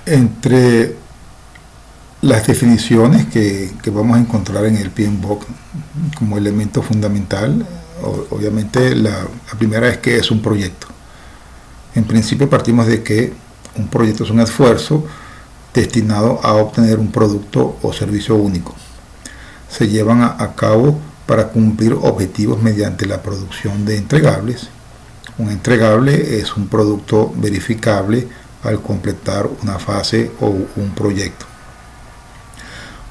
Entre las definiciones que vamos a encontrar en el PMBOK como elemento fundamental, obviamente la primera es que es un proyecto. En principio partimos de que un proyecto es un esfuerzo destinado a obtener un producto o servicio único. Se llevan a cabo para cumplir objetivos mediante la producción de entregables. Un entregable es un producto verificable al completar una fase o un proyecto.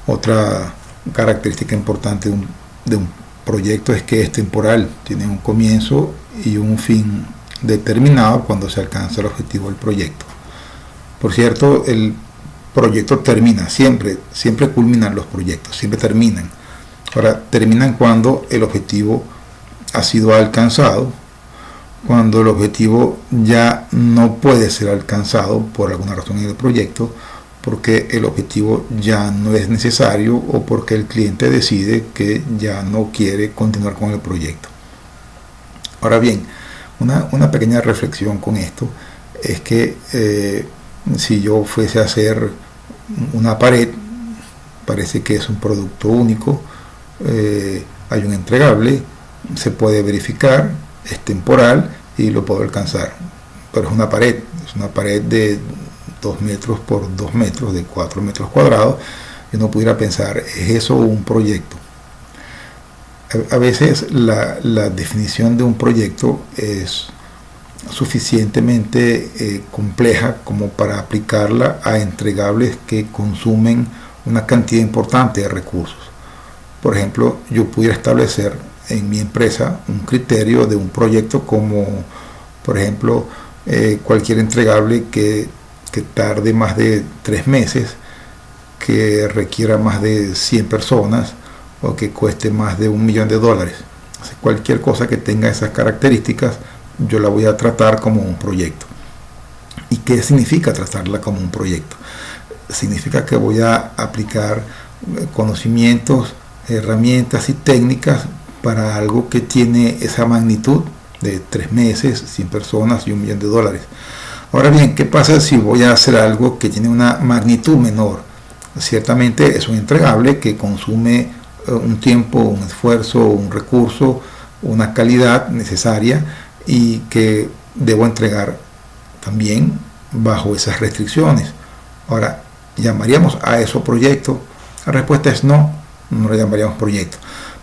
Otra característica importante de un proyecto es que es temporal, tiene un comienzo y un fin determinado cuando se alcanza el objetivo del proyecto. Por cierto, el proyecto termina, siempre culminan los proyectos, siempre terminan. Ahora, terminan cuando el objetivo ha sido alcanzado, cuando el objetivo ya no puede ser alcanzado por alguna razón en el proyecto, porque el objetivo ya no es necesario o porque el cliente decide que ya no quiere continuar con el proyecto. Ahora bien, una pequeña reflexión con esto es que si yo fuese a hacer una pared, parece que es un producto único, hay un entregable, se puede verificar, es temporal y lo puedo alcanzar, pero es una pared de 2 metros por 2 metros, de 4 metros cuadrados, y uno pudiera pensar, ¿es eso un proyecto? A veces la definición de un proyecto es suficientemente compleja como para aplicarla a entregables que consumen una cantidad importante de recursos. Por ejemplo, yo pudiera establecer en mi empresa un criterio de un proyecto como, por ejemplo, cualquier entregable que tarde más de 3 meses, que requiera más de 100 personas o que cueste más de $1 millón. Cualquier cosa que tenga esas características, yo la voy a tratar como un proyecto. ¿Y qué significa tratarla como un proyecto? Significa que voy a aplicar conocimientos, herramientas y técnicas para algo que tiene esa magnitud de 3 meses, 100 personas y $1 millón. Ahora bien, ¿qué pasa si voy a hacer algo que tiene una magnitud menor? Ciertamente es un entregable que consume un tiempo, un esfuerzo, un recurso, una calidad necesaria y que debo entregar también bajo esas restricciones. Ahora, ¿llamaríamos a eso proyecto? La respuesta es no lo llamaríamos proyecto,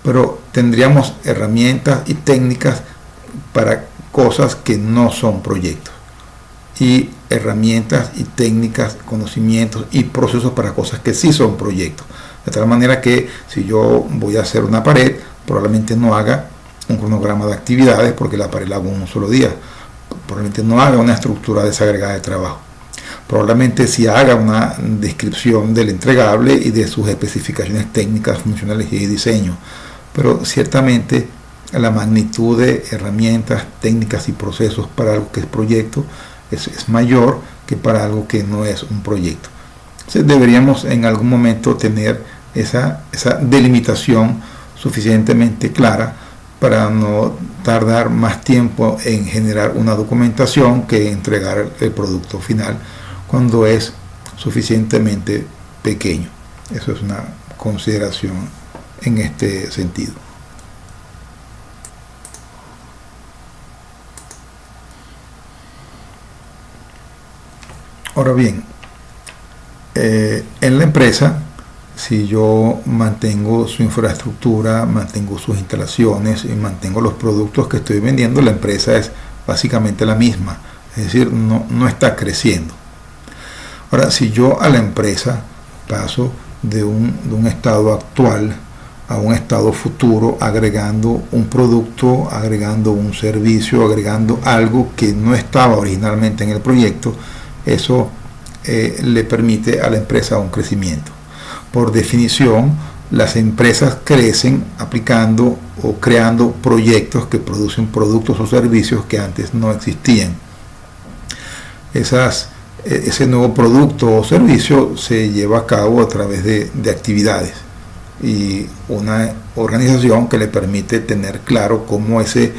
pero tendríamos herramientas y técnicas para cosas que no son proyectos, y herramientas y técnicas, conocimientos y procesos para cosas que sí son proyectos. De tal manera que si yo voy a hacer una pared, probablemente no haga un cronograma de actividades porque la pared la hago en un solo día. Probablemente no haga una estructura desagregada de trabajo. Probablemente sí haga una descripción del entregable y de sus especificaciones técnicas, funcionales y de diseño. Pero ciertamente la magnitud de herramientas, técnicas y procesos para algo que es proyecto es mayor que para algo que no es un proyecto. Entonces deberíamos en algún momento tener esa delimitación suficientemente clara para no tardar más tiempo en generar una documentación que entregar el producto final cuando es suficientemente pequeño. Eso es una consideración en este sentido. Ahora bien, en la empresa, si yo mantengo su infraestructura, mantengo sus instalaciones y mantengo los productos que estoy vendiendo, la empresa es básicamente la misma, es decir, no está creciendo. Ahora, si yo a la empresa paso de un estado actual a un estado futuro, agregando un producto, agregando un servicio, agregando algo que no estaba originalmente en el proyecto, eso le permite a la empresa un crecimiento. Por definición, las empresas crecen aplicando o creando proyectos que producen productos o servicios que antes no existían. Ese nuevo producto o servicio se lleva a cabo a través de actividades y una organización que le permite tener claro cómo ese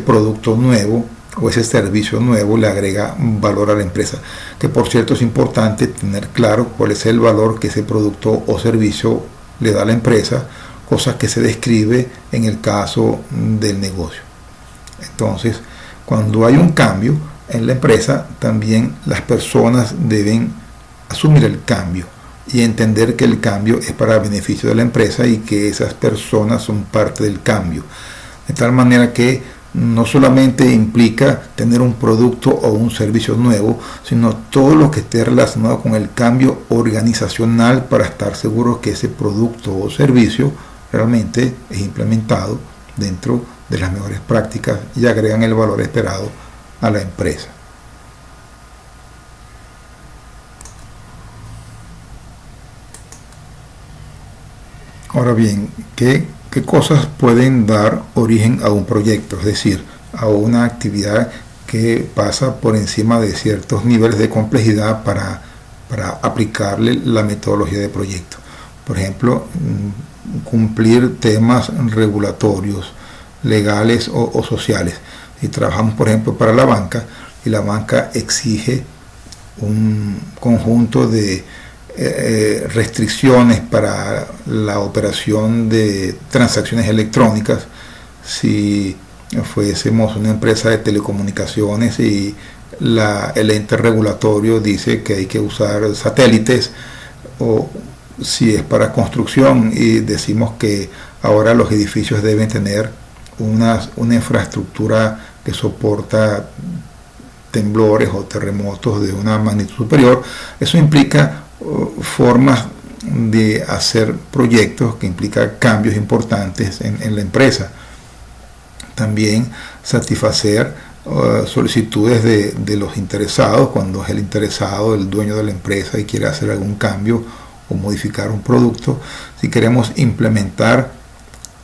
producto nuevo o ese servicio nuevo le agrega valor a la empresa. Que por cierto es importante tener claro cuál es el valor que ese producto o servicio le da a la empresa, cosa que se describe en el caso del negocio. Entonces, cuando hay un cambio en la empresa, también las personas deben asumir el cambio y entender que el cambio es para beneficio de la empresa y que esas personas son parte del cambio. De tal manera que no solamente implica tener un producto o un servicio nuevo, sino todo lo que esté relacionado con el cambio organizacional para estar seguro que ese producto o servicio realmente es implementado dentro de las mejores prácticas y agregan el valor esperado a la empresa. Ahora bien, ¿qué cosas pueden dar origen a un proyecto? Es decir, a una actividad que pasa por encima de ciertos niveles de complejidad para aplicarle la metodología de proyecto. Por ejemplo, cumplir temas regulatorios, legales o sociales. Si trabajamos, por ejemplo, para la banca, y la banca exige un conjunto de restricciones para la operación de transacciones electrónicas, si fuésemos una empresa de telecomunicaciones y el ente regulatorio dice que hay que usar satélites, o si es para construcción y decimos que ahora los edificios deben tener una infraestructura que soporta temblores o terremotos de una magnitud superior, eso implica formas de hacer proyectos que implican cambios importantes en la empresa. También satisfacer solicitudes de los interesados, cuando es el interesado, el dueño de la empresa, y quiere hacer algún cambio o modificar un producto. Si queremos implementar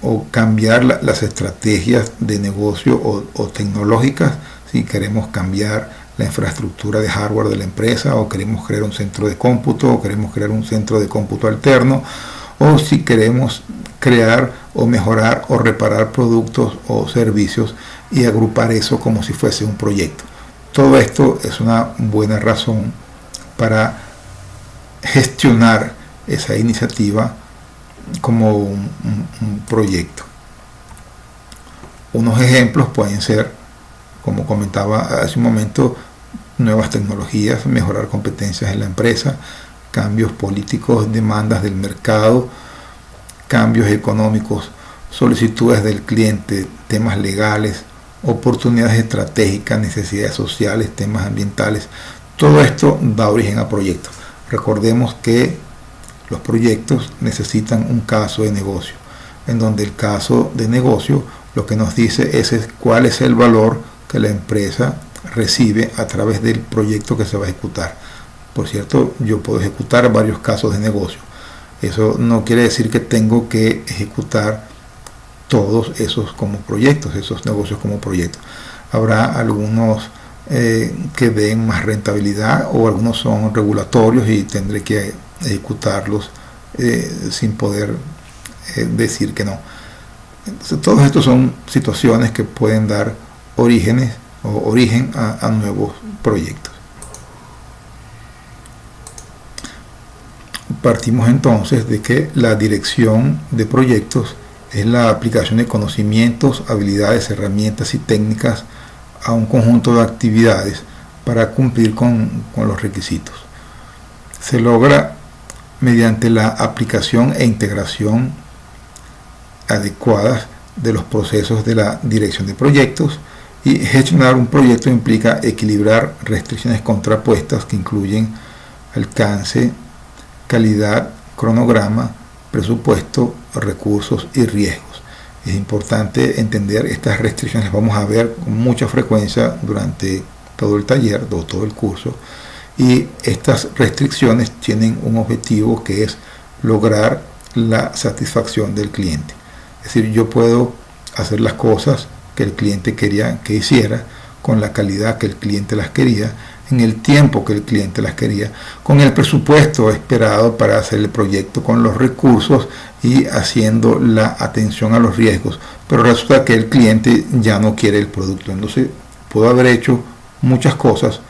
o cambiar las estrategias de negocio o tecnológicas, si queremos cambiar la infraestructura de hardware de la empresa, o queremos crear un centro de cómputo, o queremos crear un centro de cómputo alterno, o si queremos crear o mejorar o reparar productos o servicios y agrupar eso como si fuese un proyecto. Todo esto es una buena razón para gestionar esa iniciativa como un proyecto. Unos ejemplos pueden ser, como comentaba hace un momento, nuevas tecnologías, mejorar competencias en la empresa, cambios políticos, demandas del mercado, cambios económicos, solicitudes del cliente, temas legales, oportunidades estratégicas, necesidades sociales, temas ambientales. Todo esto da origen a proyectos. Recordemos que los proyectos necesitan un caso de negocio, en donde el caso de negocio lo que nos dice es cuál es el valor que la empresa recibe a través del proyecto que se va a ejecutar. Por cierto, yo puedo ejecutar varios casos de negocio. Eso no quiere decir que tengo que ejecutar todos esos como proyectos, esos negocios como proyectos. Habrá algunos que den más rentabilidad, o algunos son regulatorios y tendré que ejecutarlos sin poder decir que no. Entonces, todos estos son situaciones que pueden dar origen a nuevos proyectos. Partimos entonces de que la dirección de proyectos es la aplicación de conocimientos, habilidades, herramientas y técnicas a un conjunto de actividades para cumplir con los requisitos. Se logra mediante la aplicación e integración adecuadas de los procesos de la dirección de proyectos, y gestionar un proyecto implica equilibrar restricciones contrapuestas que incluyen alcance, calidad, cronograma, presupuesto, recursos y riesgos. Es importante entender estas restricciones, las vamos a ver con mucha frecuencia durante todo el taller o todo el curso, y estas restricciones tienen un objetivo que es lograr la satisfacción del cliente. Es decir, yo puedo hacer las cosas que el cliente quería que hiciera, con la calidad que el cliente las quería, en el tiempo que el cliente las quería, con el presupuesto esperado para hacer el proyecto, con los recursos y haciendo la atención a los riesgos, pero resulta que el cliente ya no quiere el producto. Entonces puedo haber hecho muchas cosas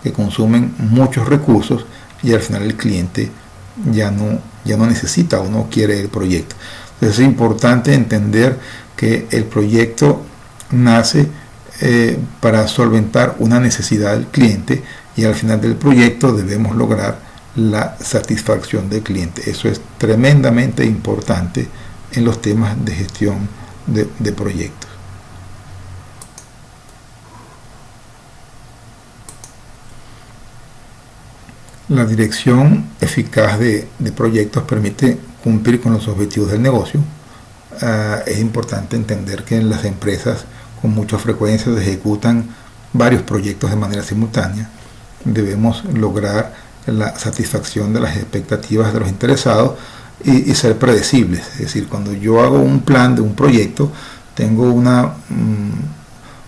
que consumen muchos recursos y al final el cliente ya no necesita o no quiere el proyecto. Entonces es importante entender que el proyecto nace para solventar una necesidad del cliente y al final del proyecto debemos lograr la satisfacción del cliente. Eso es tremendamente importante en los temas de gestión de proyectos. La dirección eficaz de proyectos permite cumplir con los objetivos del negocio. Es importante entender que en las empresas con mucha frecuencia se ejecutan varios proyectos de manera simultánea. Debemos lograr la satisfacción de las expectativas de los interesados y ser predecibles. Es decir, cuando yo hago un plan de un proyecto, tengo una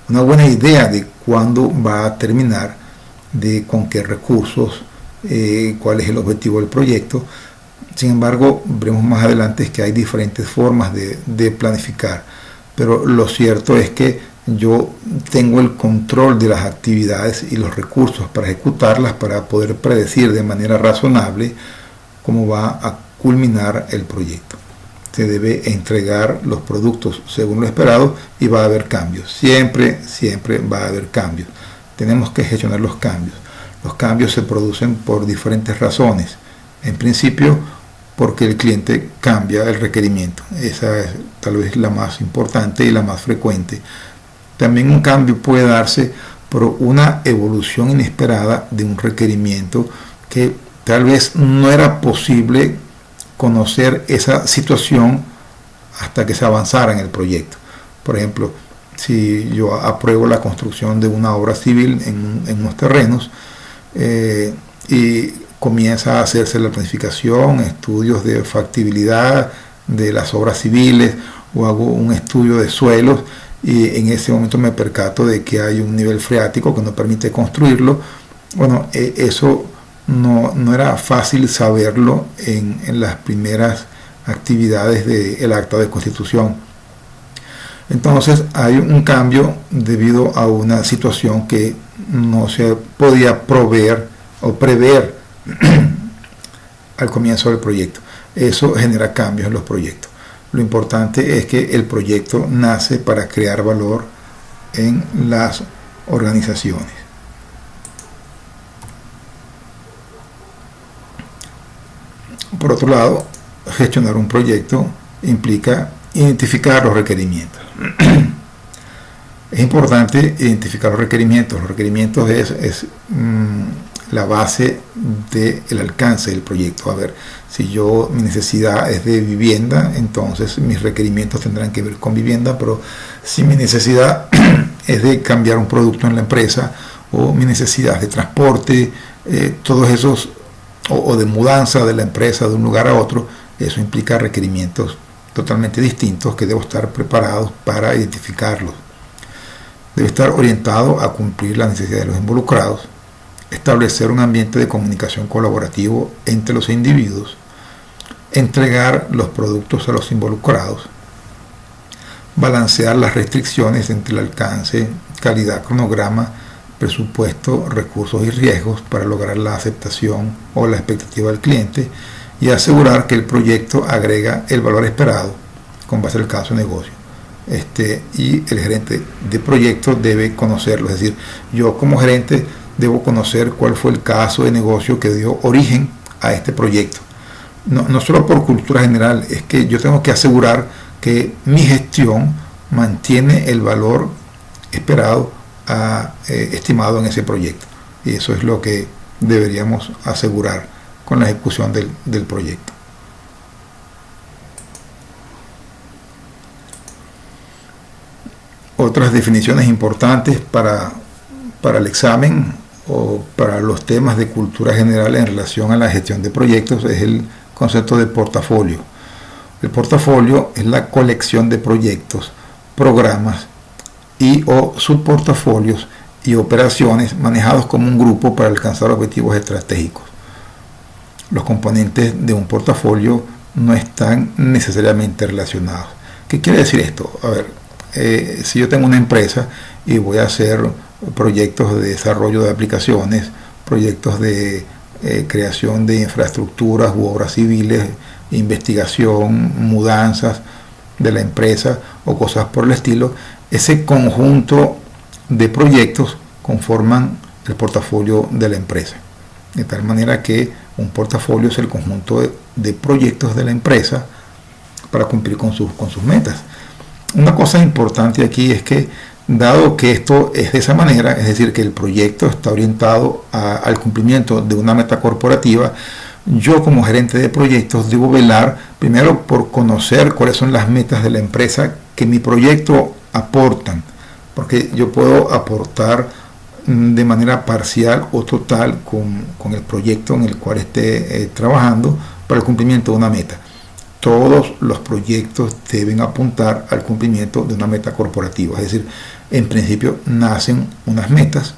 buena idea de cuándo va a terminar, de con qué recursos, cuál es el objetivo del proyecto. Sin embargo, veremos más adelante que hay diferentes formas de planificar, pero lo cierto es que yo tengo el control de las actividades y los recursos para ejecutarlas, para poder predecir de manera razonable cómo va a culminar el proyecto. Se debe entregar los productos según lo esperado y va a haber cambios. Siempre va a haber cambios. Tenemos que gestionar los cambios. Los cambios se producen por diferentes razones. En principio, porque el cliente cambia el requerimiento. Esa es tal vez la más importante y la más frecuente. También un cambio puede darse por una evolución inesperada de un requerimiento que tal vez no era posible conocer esa situación hasta que se avanzara en el proyecto. Por ejemplo, si yo apruebo la construcción de una obra civil en unos terrenos y comienza a hacerse la planificación, estudios de factibilidad de las obras civiles, o hago un estudio de suelos y en ese momento me percato de que hay un nivel freático que no permite construirlo. Bueno, eso no era fácil saberlo en las primeras actividades del acta de constitución. Entonces hay un cambio debido a una situación que no se podía proveer o prever al comienzo del proyecto. Eso genera cambios en los proyectos. Lo importante es que el proyecto nace para crear valor en las organizaciones. Por otro lado, gestionar un proyecto implica identificar los requerimientos. Es importante identificar los requerimientos. Los requerimientos es la base del alcance del proyecto. A ver, si mi necesidad es de vivienda, entonces mis requerimientos tendrán que ver con vivienda, pero si mi necesidad es de cambiar un producto en la empresa, o mi necesidad de transporte, todos esos, o de mudanza de la empresa de un lugar a otro, eso implica requerimientos totalmente distintos que debo estar preparados para identificarlos. Debe estar orientado a cumplir las necesidades de los involucrados, establecer un ambiente de comunicación colaborativo entre los individuos, entregar los productos a los involucrados, balancear las restricciones entre el alcance, calidad, cronograma, presupuesto, recursos y riesgos para lograr la aceptación o la expectativa del cliente y asegurar que el proyecto agrega el valor esperado con base al caso de negocio. Y el gerente de proyecto debe conocerlo, es decir, yo como gerente debo conocer cuál fue el caso de negocio que dio origen a este proyecto. No solo por cultura general, es que yo tengo que asegurar que mi gestión mantiene el valor esperado, estimado en ese proyecto. Y eso es lo que deberíamos asegurar con la ejecución del proyecto. Otras definiciones importantes para el examen o para los temas de cultura general en relación a la gestión de proyectos es el concepto de portafolio. El portafolio es la colección de proyectos, programas y o subportafolios y operaciones manejados como un grupo para alcanzar objetivos estratégicos. Los componentes de un portafolio no están necesariamente relacionados. ¿Qué quiere decir esto? A ver, si yo tengo una empresa y voy a hacer proyectos de desarrollo de aplicaciones, proyectos de creación de infraestructuras u obras civiles, investigación, mudanzas de la empresa o cosas por el estilo. Ese conjunto de proyectos conforman el portafolio de la empresa. De tal manera que un portafolio es el conjunto de proyectos de la empresa para cumplir con sus metas. Una cosa importante aquí es que, dado que esto es de esa manera, es decir, que el proyecto está orientado al cumplimiento de una meta corporativa, yo como gerente de proyectos debo velar primero por conocer cuáles son las metas de la empresa que mi proyecto aportan, porque yo puedo aportar de manera parcial o total con el proyecto en el cual esté trabajando para el cumplimiento de una meta. Todos los proyectos deben apuntar al cumplimiento de una meta corporativa, es decir, en principio nacen unas metas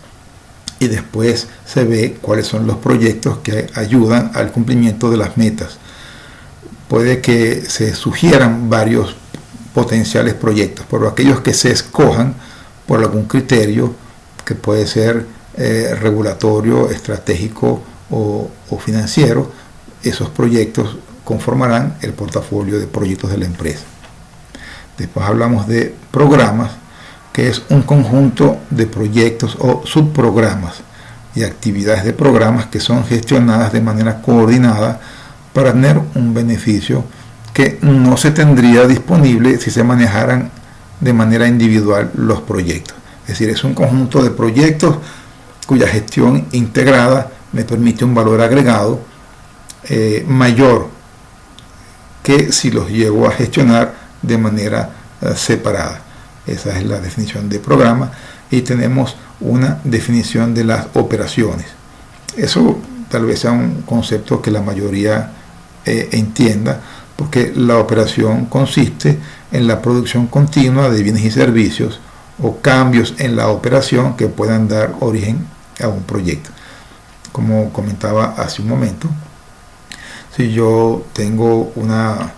y después se ve cuáles son los proyectos que ayudan al cumplimiento de las metas. Puede que se sugieran varios potenciales proyectos, pero aquellos que se escojan por algún criterio que puede ser regulatorio, estratégico o financiero, esos proyectos conformarán el portafolio de proyectos de la empresa. Después hablamos de programas, que es un conjunto de proyectos o subprogramas y actividades de programas que son gestionadas de manera coordinada para tener un beneficio que no se tendría disponible si se manejaran de manera individual los proyectos. Es decir, es un conjunto de proyectos cuya gestión integrada me permite un valor agregado mayor que si los llevo a gestionar de manera separada. Esa es la definición de programa. Y tenemos una definición de las operaciones. Eso tal vez sea un concepto que la mayoría entienda, porque la operación consiste en la producción continua de bienes y servicios o cambios en la operación que puedan dar origen a un proyecto. Como comentaba hace un momento, si yo tengo una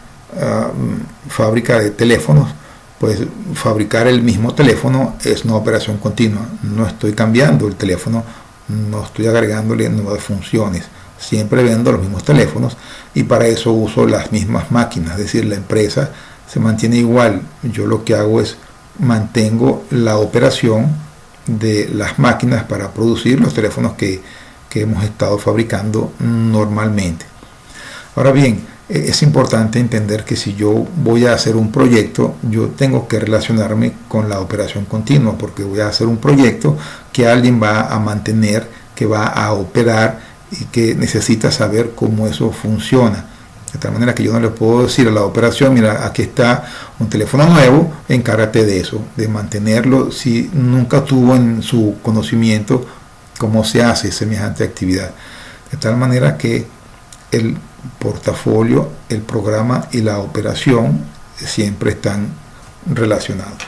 fábrica de teléfonos, pues fabricar el mismo teléfono es una operación continua. No estoy cambiando el teléfono, no estoy agregándole nuevas funciones. Siempre vendo los mismos teléfonos y para eso uso las mismas máquinas. Es decir, la empresa se mantiene igual. Yo lo que hago es mantengo la operación de las máquinas para producir los teléfonos que hemos estado fabricando normalmente. Ahora bien, es importante entender que si yo voy a hacer un proyecto, yo tengo que relacionarme con la operación continua, porque voy a hacer un proyecto que alguien va a mantener, que va a operar y que necesita saber cómo eso funciona. De tal manera que yo no le puedo decir a la operación, mira, aquí está un teléfono nuevo, encárgate de eso, de mantenerlo, si nunca tuvo en su conocimiento cómo se hace semejante actividad. De tal manera que el portafolio, el programa y la operación siempre están relacionados.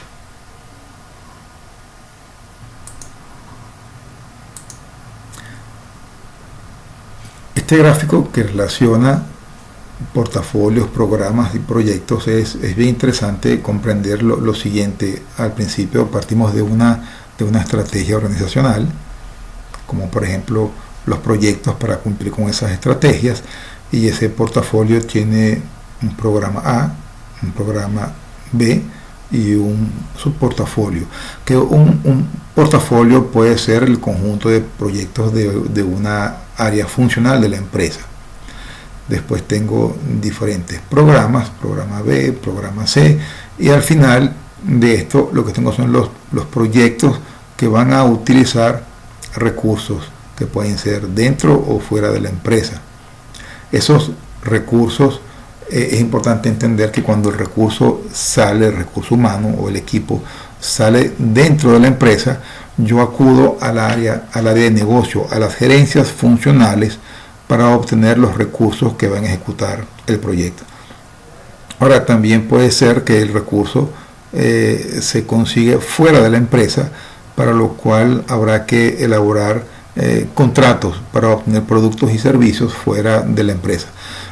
Este gráfico que relaciona portafolios, programas y proyectos es bien interesante comprender lo siguiente. Al principio partimos de una estrategia organizacional, como por ejemplo los proyectos para cumplir con esas estrategias, y ese portafolio tiene un programa A, un programa B y un subportafolio. Que un portafolio puede ser el conjunto de proyectos de una área funcional de la empresa. Después tengo diferentes programas, programa B, programa C, y al final de esto lo que tengo son los proyectos que van a utilizar recursos que pueden ser dentro o fuera de la empresa. Esos recursos, es importante entender que cuando el recurso sale, el recurso humano o el equipo sale dentro de la empresa, yo acudo al área de negocio, a las gerencias funcionales para obtener los recursos que van a ejecutar el proyecto. Ahora, también puede ser que el recurso se consigue fuera de la empresa, para lo cual habrá que elaborar contratos para obtener productos y servicios fuera de la empresa.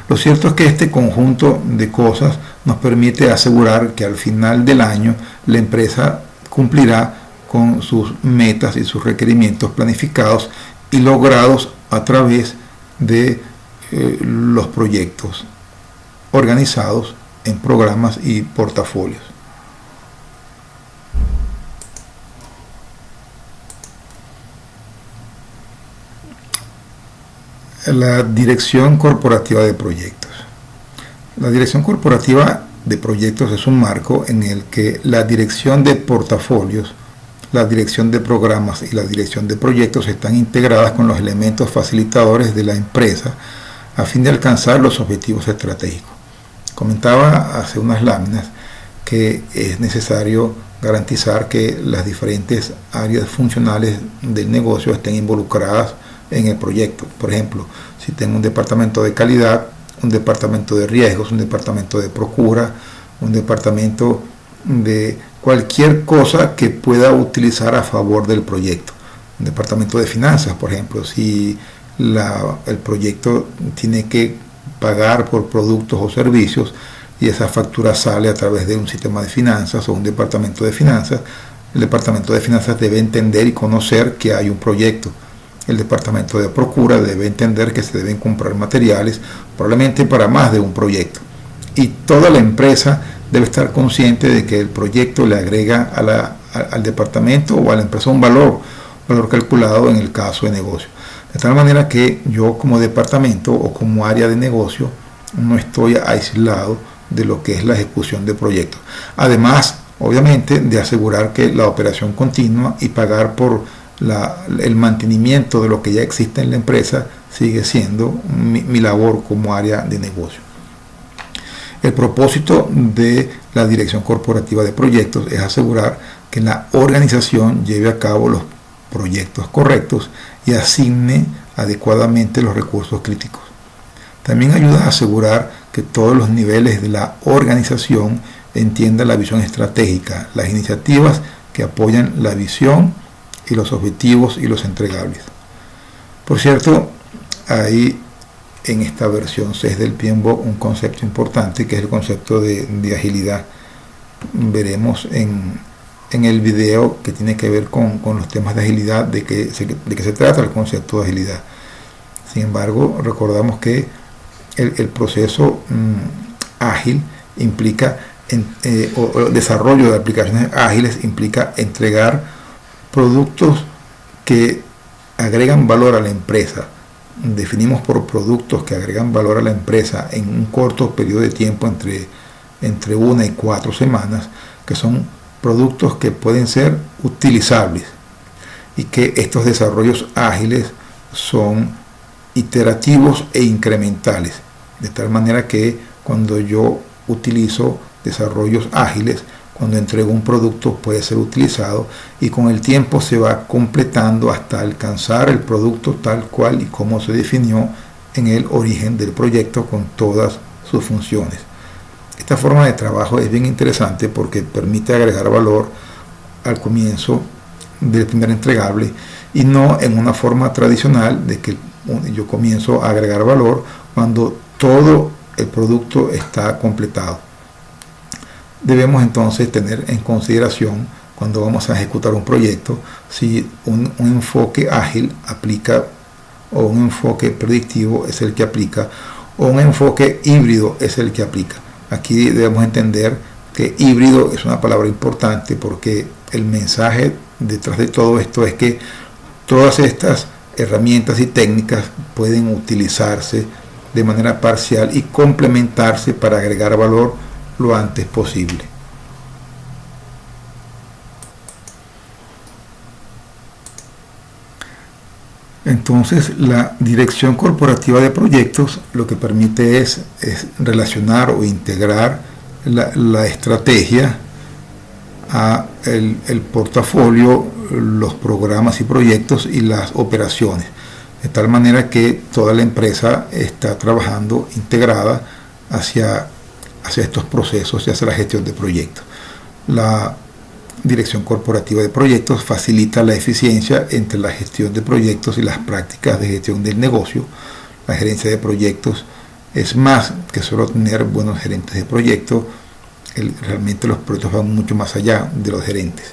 Lo cierto es que este conjunto de cosas nos permite asegurar que al final del año la empresa cumplirá con sus metas y sus requerimientos planificados y logrados a través de los proyectos organizados en programas y portafolios. La dirección corporativa de proyectos. La dirección corporativa de proyectos es un marco en el que la dirección de portafolios, la dirección de programas y la dirección de proyectos están integradas con los elementos facilitadores de la empresa a fin de alcanzar los objetivos estratégicos. Comentaba hace unas láminas que es necesario garantizar que las diferentes áreas funcionales del negocio estén involucradas en el proyecto. Por ejemplo, si tengo un departamento de calidad, un departamento de riesgos, un departamento de procura, un departamento de cualquier cosa que pueda utilizar a favor del proyecto. Un departamento de finanzas, por ejemplo, si el proyecto tiene que pagar por productos o servicios y esa factura sale a través de un sistema de finanzas o un departamento de finanzas, el departamento de finanzas debe entender y conocer que hay un proyecto. El departamento de procura debe entender que se deben comprar materiales, probablemente para más de un proyecto. Y toda la empresa debe estar consciente de que el proyecto le agrega al departamento o a la empresa un valor calculado en el caso de negocio. De tal manera que yo como departamento o como área de negocio no estoy aislado de lo que es la ejecución de proyectos. Además, obviamente, de asegurar que la operación continua y pagar por el mantenimiento de lo que ya existe en la empresa sigue siendo mi labor como área de negocio. El propósito de la dirección corporativa de proyectos es asegurar que la organización lleve a cabo los proyectos correctos y asigne adecuadamente los recursos críticos. También ayuda a asegurar que todos los niveles de la organización entiendan la visión estratégica, las iniciativas que apoyan la visión y los objetivos y los entregables. Por cierto, hay en esta versión 6 del PMBOK un concepto importante que es el concepto de agilidad. Veremos en el video que tiene que ver con los temas de agilidad, de qué se trata el concepto de agilidad. Sin embargo, recordamos que el proceso ágil implica, o el desarrollo de aplicaciones ágiles implica entregar productos que agregan valor a la empresa. Definimos por productos que agregan valor a la empresa en un corto periodo de tiempo entre 1 y 4 semanas, que son productos que pueden ser utilizables y que estos desarrollos ágiles son iterativos e incrementales, de tal manera que cuando yo utilizo desarrollos ágiles, cuando entrego un producto puede ser utilizado y con el tiempo se va completando hasta alcanzar el producto tal cual y como se definió en el origen del proyecto con todas sus funciones. Esta forma de trabajo es bien interesante porque permite agregar valor al comienzo del primer entregable y no en una forma tradicional de que yo comienzo a agregar valor cuando todo el producto está completado. Debemos entonces tener en consideración cuando vamos a ejecutar un proyecto si un enfoque ágil aplica o un enfoque predictivo es el que aplica o un enfoque híbrido es el que aplica. Aquí debemos entender que híbrido es una palabra importante porque el mensaje detrás de todo esto es que todas estas herramientas y técnicas pueden utilizarse de manera parcial y complementarse para agregar valor lo antes posible. Entonces, la dirección corporativa de proyectos lo que permite es relacionar o integrar la estrategia a el portafolio, los programas y proyectos y las operaciones, de tal manera que toda la empresa está trabajando integrada hacia estos procesos y hacia la gestión de proyectos. La dirección corporativa de proyectos facilita la eficiencia entre la gestión de proyectos y las prácticas de gestión del negocio. La gerencia de proyectos es más que solo tener buenos gerentes de proyectos. Realmente los proyectos van mucho más allá de los gerentes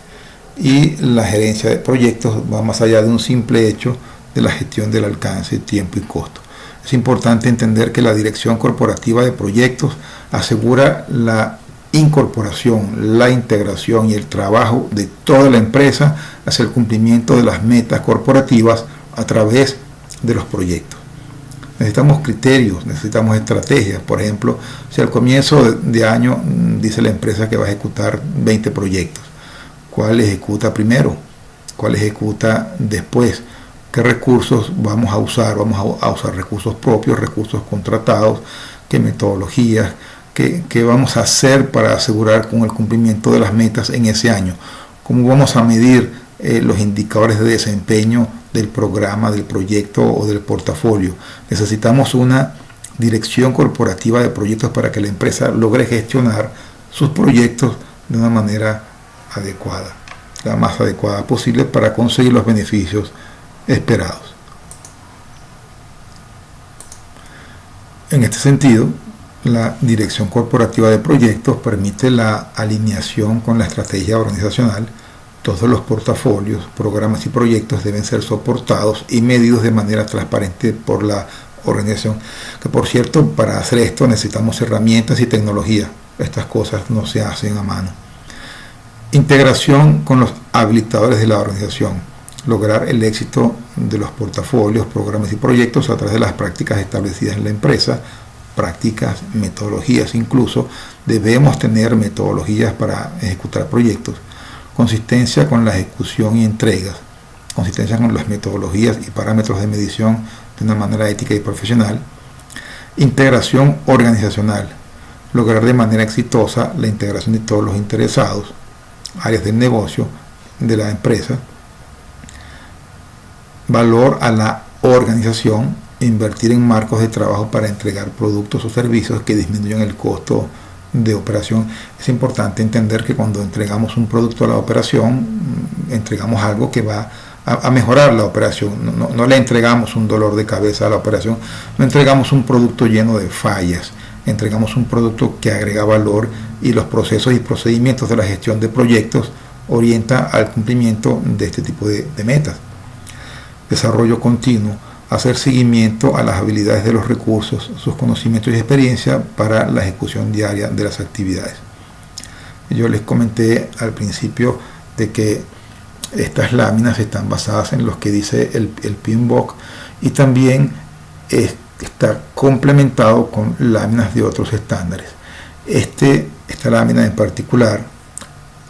y la gerencia de proyectos va más allá de un simple hecho de la gestión del alcance, tiempo y costo. Es importante entender que la dirección corporativa de proyectos asegura la incorporación, la integración y el trabajo de toda la empresa hacia el cumplimiento de las metas corporativas a través de los proyectos. Necesitamos criterios, necesitamos estrategias. Por ejemplo, si al comienzo de año dice la empresa que va a ejecutar 20 proyectos, ¿cuál ejecuta primero? ¿Cuál ejecuta después? ¿Qué recursos vamos a usar? ¿Vamos a usar recursos propios, recursos contratados? ¿Qué metodologías? ¿Qué vamos a hacer para asegurar con el cumplimiento de las metas en ese año? ¿Cómo vamos a medir los indicadores de desempeño del programa, del proyecto o del portafolio? Necesitamos una dirección corporativa de proyectos para que la empresa logre gestionar sus proyectos de una manera adecuada, la más adecuada posible para conseguir los beneficios esperados. En este sentido, la dirección corporativa de proyectos permite la alineación con la estrategia organizacional. Todos los portafolios, programas y proyectos deben ser soportados y medidos de manera transparente por la organización. Que por cierto, para hacer esto necesitamos herramientas y tecnología. Estas cosas no se hacen a mano. Integración con los habilitadores de la organización. Lograr el éxito de los portafolios, programas y proyectos a través de las prácticas establecidas en la empresa, prácticas, metodologías incluso. Debemos tener metodologías para ejecutar proyectos. Consistencia con la ejecución y entregas, consistencia con las metodologías y parámetros de medición de una manera ética y profesional. Integración organizacional, lograr de manera exitosa la integración de todos los interesados, áreas del negocio, de la empresa. Valor a la organización, invertir en marcos de trabajo para entregar productos o servicios que disminuyan el costo de operación. Es importante entender que cuando entregamos un producto a la operación, entregamos algo que va a mejorar la operación. No le entregamos un dolor de cabeza a la operación, no entregamos un producto lleno de fallas, entregamos un producto que agrega valor, y los procesos y procedimientos de la gestión de proyectos orienta al cumplimiento de este tipo de metas. Desarrollo continuo, hacer seguimiento a las habilidades de los recursos, sus conocimientos y experiencia para la ejecución diaria de las actividades. Yo les comenté al principio de que estas láminas están basadas en lo que dice el PMBOK, y también está complementado con láminas de otros estándares. Esta lámina en particular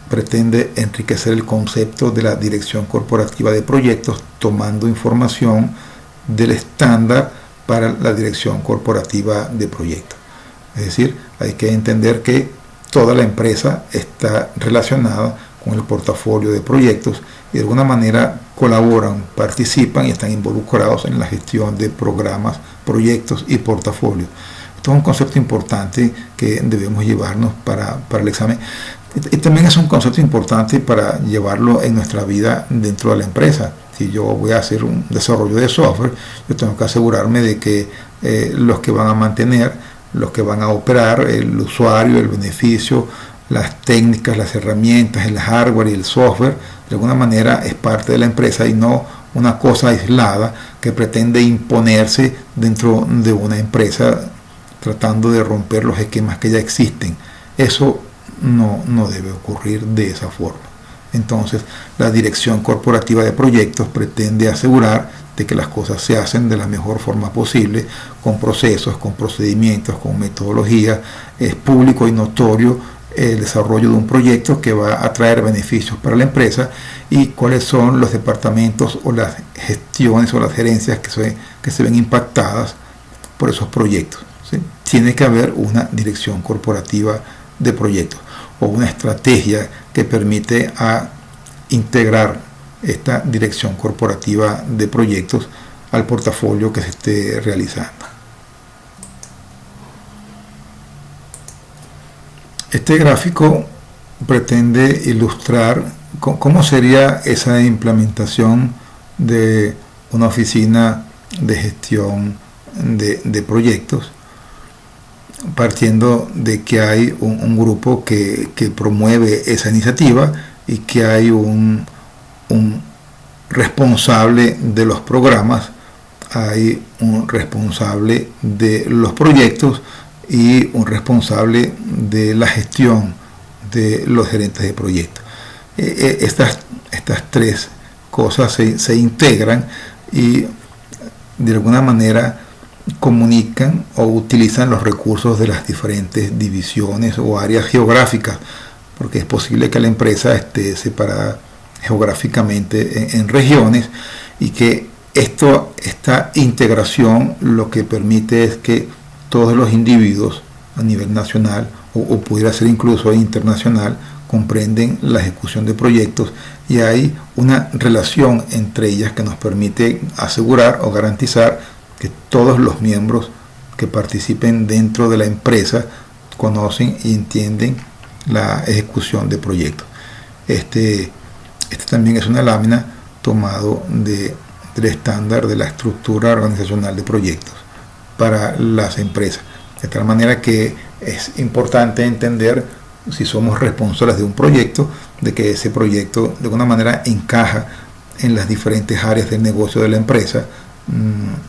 pretende enriquecer el concepto de la dirección corporativa de proyectos tomando información del estándar para la dirección corporativa de proyectos. Es decir, hay que entender que toda la empresa está relacionada con el portafolio de proyectos y de alguna manera colaboran, participan y están involucrados en la gestión de programas, proyectos y portafolios. Esto es un concepto importante que debemos llevarnos para el examen. Y también es un concepto importante para llevarlo en nuestra vida dentro de la empresa. Si yo voy a hacer un desarrollo de software, yo tengo que asegurarme de que los que van a mantener, los que van a operar, el usuario, el beneficio, las técnicas, las herramientas, el hardware y el software, de alguna manera es parte de la empresa y no una cosa aislada que pretende imponerse dentro de una empresa tratando de romper los esquemas que ya existen. Eso no debe ocurrir de esa forma. Entonces, la dirección corporativa de proyectos pretende asegurar de que las cosas se hacen de la mejor forma posible, con procesos, con procedimientos, con metodología. Es público y notorio el desarrollo de un proyecto que va a traer beneficios para la empresa y cuáles son los departamentos o las gestiones o las gerencias que se ven impactadas por esos proyectos, ¿sí? Tiene que haber una dirección corporativa de proyectos o una estrategia que permite integrar esta dirección corporativa de proyectos al portafolio que se esté realizando. Este gráfico pretende ilustrar cómo sería esa implementación de una oficina de gestión de proyectos, partiendo de que hay un grupo que promueve esa iniciativa y que hay un responsable de los programas, hay un responsable de los proyectos y un responsable de la gestión de los gerentes de proyectos. Estas tres cosas se integran y de alguna manera comunican o utilizan los recursos de las diferentes divisiones o áreas geográficas, porque es posible que la empresa esté separada geográficamente en regiones y que esta integración lo que permite es que todos los individuos a nivel nacional o pudiera ser incluso internacional comprenden la ejecución de proyectos y hay una relación entre ellas que nos permite asegurar o garantizar que todos los miembros que participen dentro de la empresa conocen y entienden la ejecución de proyectos. Este también es una lámina tomado del estándar de la estructura organizacional de proyectos para las empresas, de tal manera que es importante entender, si somos responsables de un proyecto, de que ese proyecto de alguna manera encaja en las diferentes áreas del negocio de la empresa,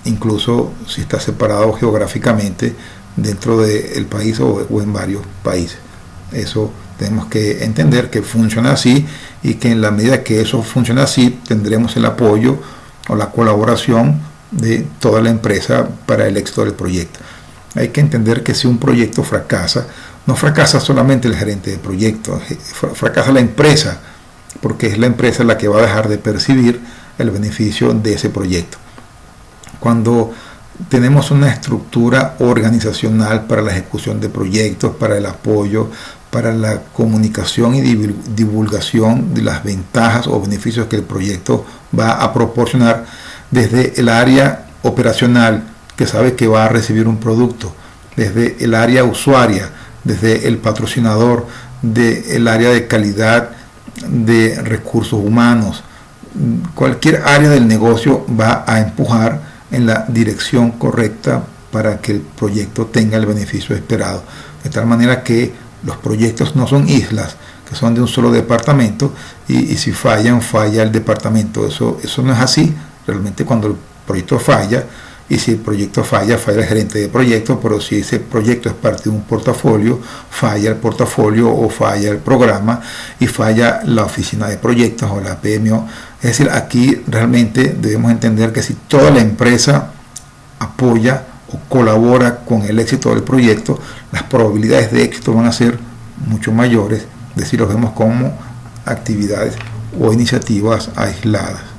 incluso si está separado geográficamente dentro del país o en varios países. Eso tenemos que entender que funciona así y que en la medida que eso funciona así tendremos el apoyo o la colaboración de toda la empresa para el éxito del proyecto. Hay que entender que si un proyecto fracasa, no fracasa solamente el gerente de proyecto, fracasa la empresa, porque es la empresa la que va a dejar de percibir el beneficio de ese proyecto. Cuando tenemos una estructura organizacional para la ejecución de proyectos, para el apoyo, para la comunicación y divulgación de las ventajas o beneficios que el proyecto va a proporcionar, desde el área operacional, que sabe que va a recibir un producto, desde el área usuaria, desde el patrocinador, del área de calidad de recursos humanos, cualquier área del negocio va a empujar en la dirección correcta para que el proyecto tenga el beneficio esperado. De tal manera que los proyectos no son islas que son de un solo departamento y si fallan, falla el departamento. Eso no es así. Realmente cuando el proyecto falla, y si el proyecto falla, falla el gerente de proyecto, pero si ese proyecto es parte de un portafolio, falla el portafolio o falla el programa y falla la oficina de proyectos o la PMO. Es decir, aquí realmente debemos entender que si toda la empresa apoya o colabora con el éxito del proyecto, las probabilidades de éxito van a ser mucho mayores, es decir, los vemos como actividades o iniciativas aisladas.